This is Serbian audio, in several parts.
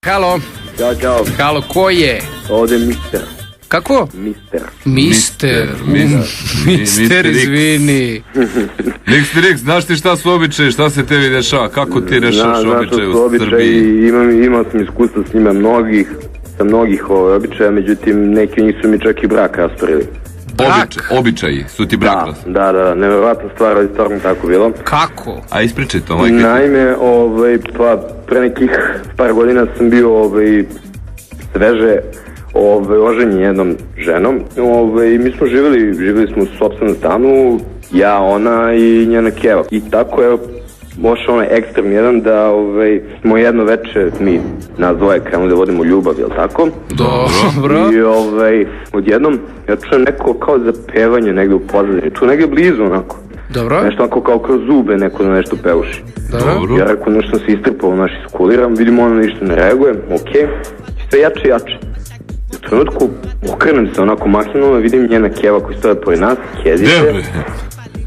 halo. Ćao, čao. Halo, ko je? Ovdje je mister. Kako? Mister. Mister, izvini. Rix, znaš ti šta su običaji, šta se tebi dešava, kako ti rešavaš običaje u Srbiji? Imao sam iskustva s njima sa mnogih običaja, međutim neki od njih su mi čak i brak rastorili. Običaji su ti brak rastorili? Da, nevjerovatna stvar, ali stvarno tako bilo. Kako? A ispričaj to, majke. Naime, pa pre nekih par godina sam bio sveže oženjen jednom ženom. Mi smo živjeli smo u sopstvenom stanu, ja, ona i njena keva. I tako je došao onaj ekstrem jedan da smo jedno veče mi nas dvoje krenuli da vodimo ljubav, jel tako? Dobro. I odjednom ja čujem neko kao zapevanje negde u pozadini, čujem negde blizu onako. Dobro. Nešto onako kao kroz zube neko na nešto pevuši. Dobro. Ja rekao, nešto sam se istrpao, iskuliram, vidim ona ništa ne reaguje, okej. Sve jače i jače. U trenutku okrenem se onako mahinalno, vidim njena keva koji stoje pored nas, kjezice.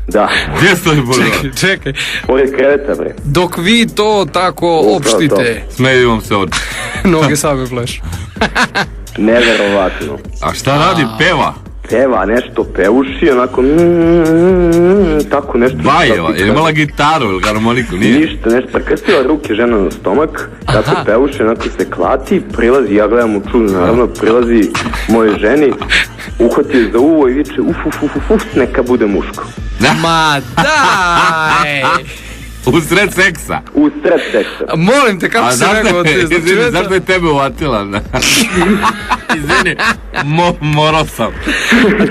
Da. Gdje stoji pored nas? Čekaj. Pored kreveta, bre. Dok vi to tako opštite. Smeju vam se oči. Noge same plešu. Neverovatno. A šta radi, peva? Peva, nešto pevuši, onako tako nešto. Bajeva, je imala gitaru ili harmoniku, nije? Ništa, nešto, prekrstila ruke žena na stomak, tako pevuši, onako se klati, prilazi, ja gledam u čudu, naravno, prilazi moje ženi, uhvati za uvo i viče uf, neka bude muško. Ma daj! Usred seksa? Usred seksa. Molim te, kako se rekao? Izvini, zašto je tebe uvatila? Izvini, morao sam.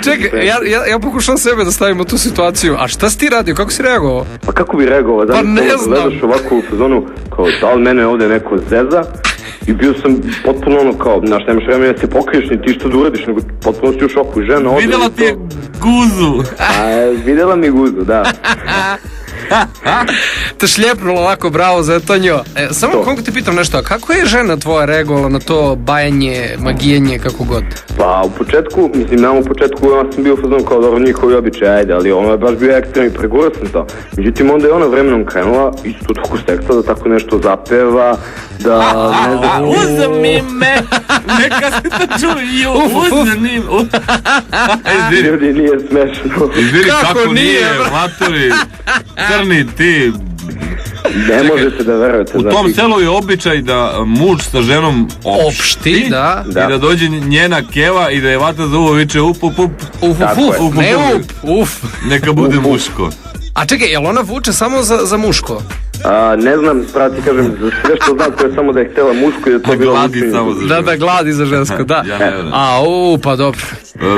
Čekaj, ja pokušam sebe da stavim u tu situaciju. A šta si ti radio? Kako si reagovao? Pa kako bi reagovao? Pa ne znam. Gledaš ovako u fazonu, kao da li mene ovde neko zeza? I bio sam potpuno ono kao, znaš, nemaš vremena da se pokriješ ni ti što da uradiš, nego potpuno si u šoku. Žena ovde... Videla ti je guzu. Videla mi guzu, da. Te šljepnulo ovako, bravo za to njo. Samo kako te pitam nešto, a kako je žena tvoja reagovala na to bajanje, magijenje, kako god? Pa u početku, ja sam bio fazon kao dobro njihovi običaj, ajde, ali ono je baš bio ekstrem i pregurao sam to. Međutim, onda je ona vremenom krenula isto toku seksa da tako nešto zapeva, da ne znam... Uzmi me, neka se to čuju, uzmi me. Ljudi, nije smešno. Izvini, kako nije, matori, crni ti. Ne možete da verujete. U tom selu je običaj da muž sa ženom opšti da. I da dođe njena keva i da je vata za uvo viče up. Ne up. Neka bude muško. A čekaj, jel ona vuče samo za muško? Ne znam, prati kažem, sve što znam to je samo da je htjela muško i da to bilo muško. Da, gladi za žensko, da. Pa dobro.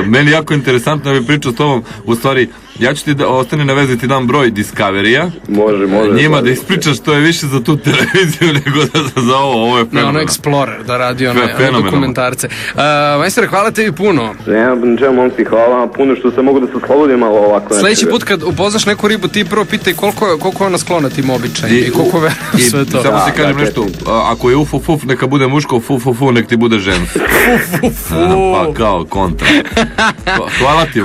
Meni jako interesantno da bi pričao s tobom, u stvari, ja ću ti da ostane na vezi, ti dam broj Discovery-a. Može. Njima da ispričaš što je više za tu televiziju nego za ovo je fenomenalno. Ne, ono Explorer, da radi one dokumentarce. Majstore, hvala tebi puno. Ne, čemu momci, hvala vam puno što se mogu da se slobodim malo ovako. Sljedeći put kad upoznaš neku ribu, ti prvo pitaj koliko je ona sklona tim običajima i koliko veruje sve to. Samo se kažem nešto, ako je uf, neka bude muško, fu, nek ti bude žensko. Pa kao kontra. Hvala ti,